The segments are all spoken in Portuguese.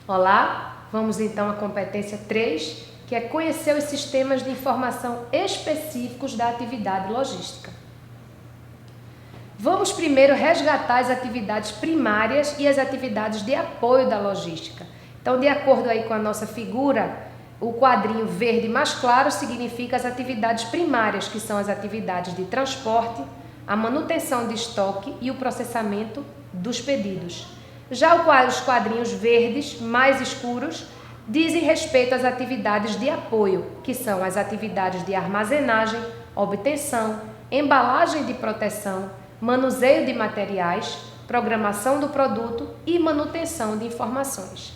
Olá, vamos então à competência 3, que é conhecer os sistemas de informação específicos da atividade logística. Vamos primeiro resgatar as atividades primárias e as atividades de apoio da logística. Então, de acordo aí com a nossa figura, o quadrinho verde mais claro significa as atividades primárias, que são as atividades de transporte, a manutenção de estoque e o processamento dos pedidos. Já os quadrinhos verdes mais escuros dizem respeito às atividades de apoio, que são as atividades de armazenagem, obtenção, embalagem de proteção, manuseio de materiais, programação do produto e manutenção de informações.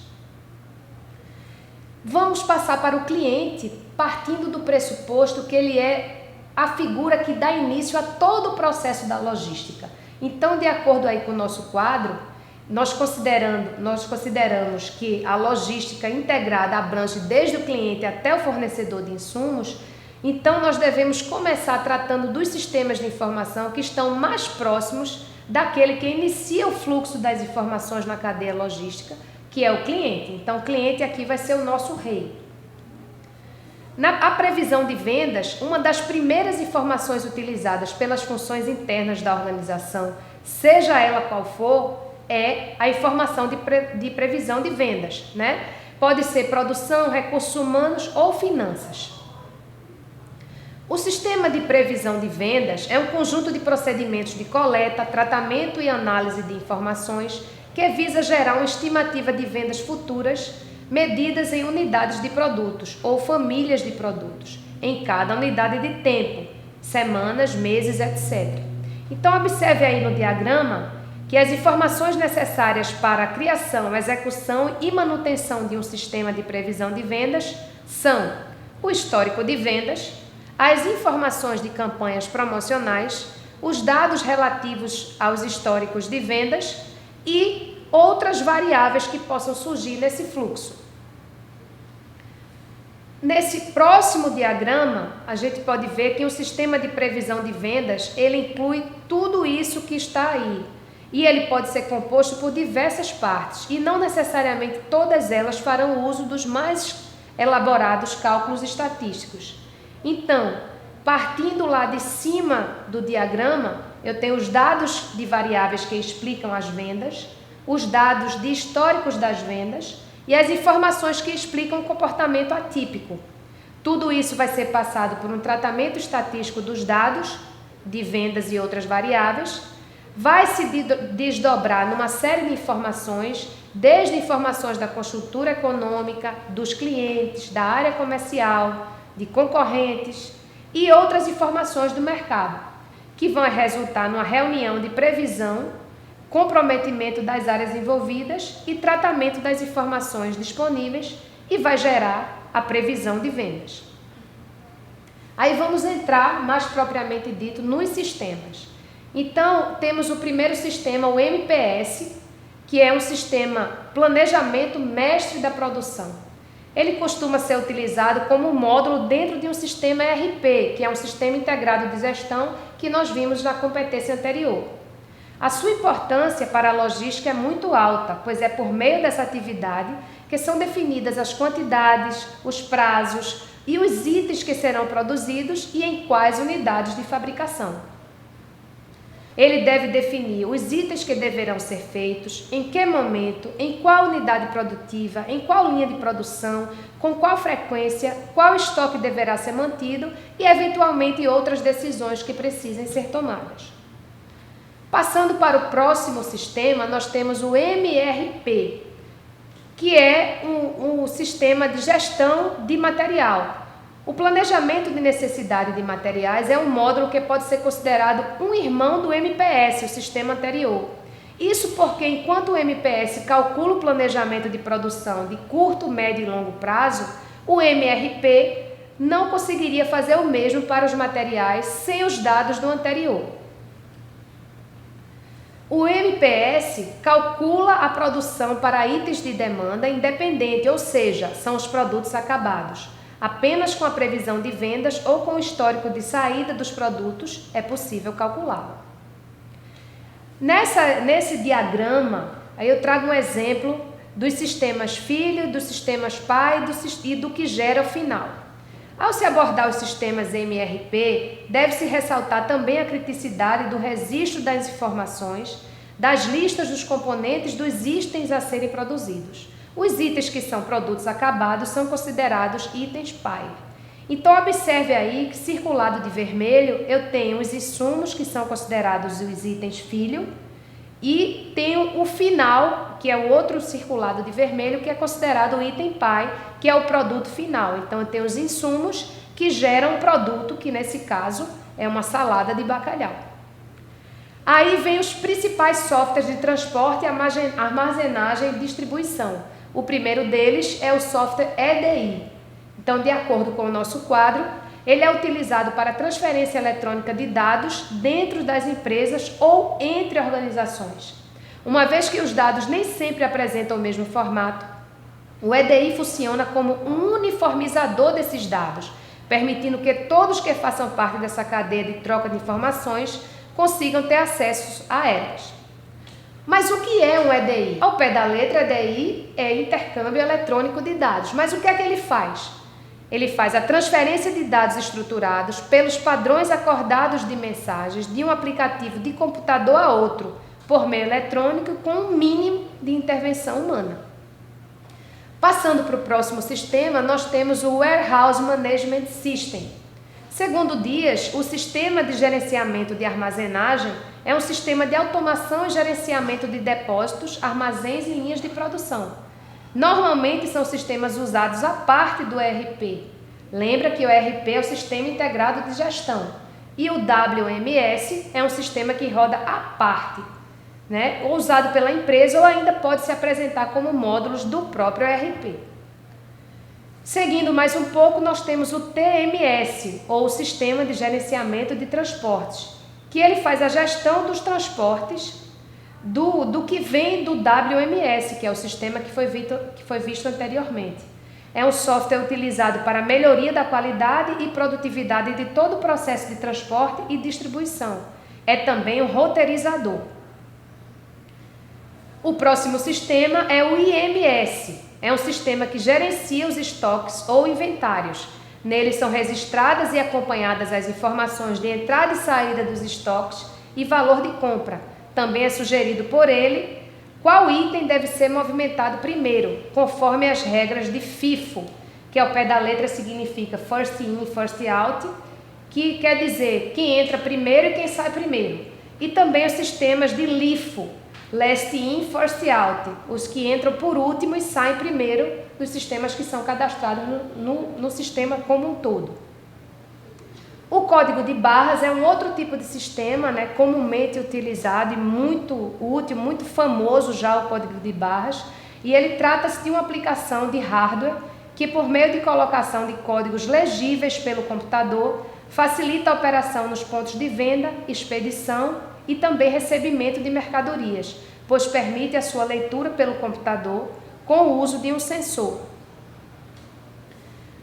Vamos passar para o cliente, partindo do pressuposto que ele é a figura que dá início a todo o processo da logística. Então, de acordo aí com o nosso quadro, nós consideramos que a logística integrada abrange desde o cliente até o fornecedor de insumos. Então, nós devemos começar tratando dos sistemas de informação que estão mais próximos daquele que inicia o fluxo das informações na cadeia logística, que é o cliente. Então, o cliente aqui vai ser o nosso rei. A previsão de vendas, uma das primeiras informações utilizadas pelas funções internas da organização, seja ela qual for, é a informação de previsão de vendas, né? Pode ser produção, recursos humanos ou finanças. O sistema de previsão de vendas é um conjunto de procedimentos de coleta, tratamento e análise de informações que visa gerar uma estimativa de vendas futuras medidas em unidades de produtos ou famílias de produtos, em cada unidade de tempo, semanas, meses, etc. Então, observe aí no diagrama que as informações necessárias para a criação, execução e manutenção de um sistema de previsão de vendas são o histórico de vendas, as informações de campanhas promocionais, os dados relativos aos históricos de vendas e outras variáveis que possam surgir nesse fluxo. Nesse próximo diagrama, a gente pode ver que o sistema de previsão de vendas, ele inclui tudo isso que está aí. E ele pode ser composto por diversas partes, e não necessariamente todas elas farão uso dos mais elaborados cálculos estatísticos. Então, partindo lá de cima do diagrama, eu tenho os dados de variáveis que explicam as vendas, os dados de históricos das vendas e as informações que explicam o comportamento atípico. Tudo isso vai ser passado por um tratamento estatístico dos dados de vendas e outras variáveis, vai se desdobrar numa série de informações, desde informações da conjuntura econômica, dos clientes, da área comercial, de concorrentes e outras informações do mercado, que vão resultar numa reunião de previsão, comprometimento das áreas envolvidas e tratamento das informações disponíveis e vai gerar a previsão de vendas. Aí vamos entrar, mais propriamente dito, nos sistemas. Então, temos o primeiro sistema, o MPS, que é um sistema Planejamento Mestre da Produção. Ele costuma ser utilizado como módulo dentro de um sistema ERP, que é um sistema integrado de gestão que nós vimos na competência anterior. A sua importância para a logística é muito alta, pois é por meio dessa atividade que são definidas as quantidades, os prazos e os itens que serão produzidos e em quais unidades de fabricação. Ele deve definir os itens que deverão ser feitos, em que momento, em qual unidade produtiva, em qual linha de produção, com qual frequência, qual estoque deverá ser mantido e, eventualmente, outras decisões que precisem ser tomadas. Passando para o próximo sistema, nós temos o MRP, que é um sistema de gestão de material. O planejamento de necessidade de materiais é um módulo que pode ser considerado um irmão do MPS, o sistema anterior. Isso porque, enquanto o MPS calcula o planejamento de produção de curto, médio e longo prazo, o MRP não conseguiria fazer o mesmo para os materiais sem os dados do anterior. O MPS calcula a produção para itens de demanda independente, ou seja, são os produtos acabados. Apenas com a previsão de vendas ou com o histórico de saída dos produtos é possível calculá-lo. Nesse diagrama, aí eu trago um exemplo dos sistemas filho, dos sistemas pai e do que gera o final. Ao se abordar os sistemas MRP, deve-se ressaltar também a criticidade do registro das informações, das listas dos componentes dos itens a serem produzidos. Os itens que são produtos acabados são considerados itens pai. Então, observe aí que, circulado de vermelho, eu tenho os insumos, que são considerados os itens filho, e tenho o final, que é o outro circulado de vermelho, que é considerado o item pai, que é o produto final. Então, eu tenho os insumos que geram o produto, que nesse caso é uma salada de bacalhau. Aí vem os principais softwares de transporte, armazenagem e distribuição. O primeiro deles é o software EDI. Então, de acordo com o nosso quadro, ele é utilizado para transferência eletrônica de dados dentro das empresas ou entre organizações. Uma vez que os dados nem sempre apresentam o mesmo formato, o EDI funciona como um uniformizador desses dados, permitindo que todos que façam parte dessa cadeia de troca de informações consigam ter acesso a elas. Mas o que é um EDI? Ao pé da letra, EDI é intercâmbio eletrônico de dados. Mas o que é que ele faz? Ele faz a transferência de dados estruturados pelos padrões acordados de mensagens de um aplicativo de computador a outro, por meio eletrônico, com um mínimo de intervenção humana. Passando para o próximo sistema, nós temos o Warehouse Management System. Segundo Dias, o sistema de gerenciamento de armazenagem é um sistema de automação e gerenciamento de depósitos, armazéns e linhas de produção. Normalmente são sistemas usados à parte do ERP. Lembra que o ERP é o Sistema Integrado de Gestão e o WMS é um sistema que roda à parte, né? Ou usado pela empresa ou ainda pode se apresentar como módulos do próprio ERP. Seguindo mais um pouco, nós temos o TMS, ou o Sistema de Gerenciamento de Transportes, que ele faz a gestão dos transportes do que vem do WMS, que é o sistema que foi visto anteriormente. É um software utilizado para a melhoria da qualidade e produtividade de todo o processo de transporte e distribuição. É também um roteirizador. O próximo sistema é o IMS. É um sistema que gerencia os estoques ou inventários. Nele são registradas e acompanhadas as informações de entrada e saída dos estoques e valor de compra. Também é sugerido por ele qual item deve ser movimentado primeiro, conforme as regras de FIFO, que ao pé da letra significa First In, First Out, que quer dizer quem entra primeiro e quem sai primeiro. E também os sistemas de LIFO, Last In, First Out, os que entram por último e saem primeiro dos sistemas que são cadastrados no sistema como um todo. O código de barras é um outro tipo de sistema, né, comumente utilizado e muito útil, muito famoso já o código de barras, e ele trata-se de uma aplicação de hardware que, por meio de colocação de códigos legíveis pelo computador, facilita a operação nos pontos de venda, expedição e também recebimento de mercadorias, pois permite a sua leitura pelo computador com o uso de um sensor.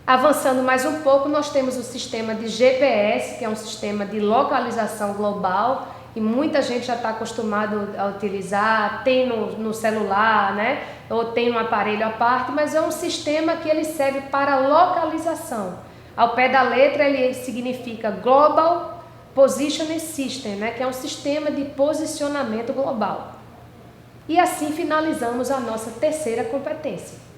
Avançando mais um pouco, nós temos o sistema de GPS, que é um sistema de localização global, e muita gente já está acostumado a utilizar, tem no celular, né? Ou tem um aparelho à parte, mas é um sistema que ele serve para localização. Ao pé da letra ele significa Global Positioning System, né? Que é um sistema de posicionamento global. E assim finalizamos a nossa terceira competência.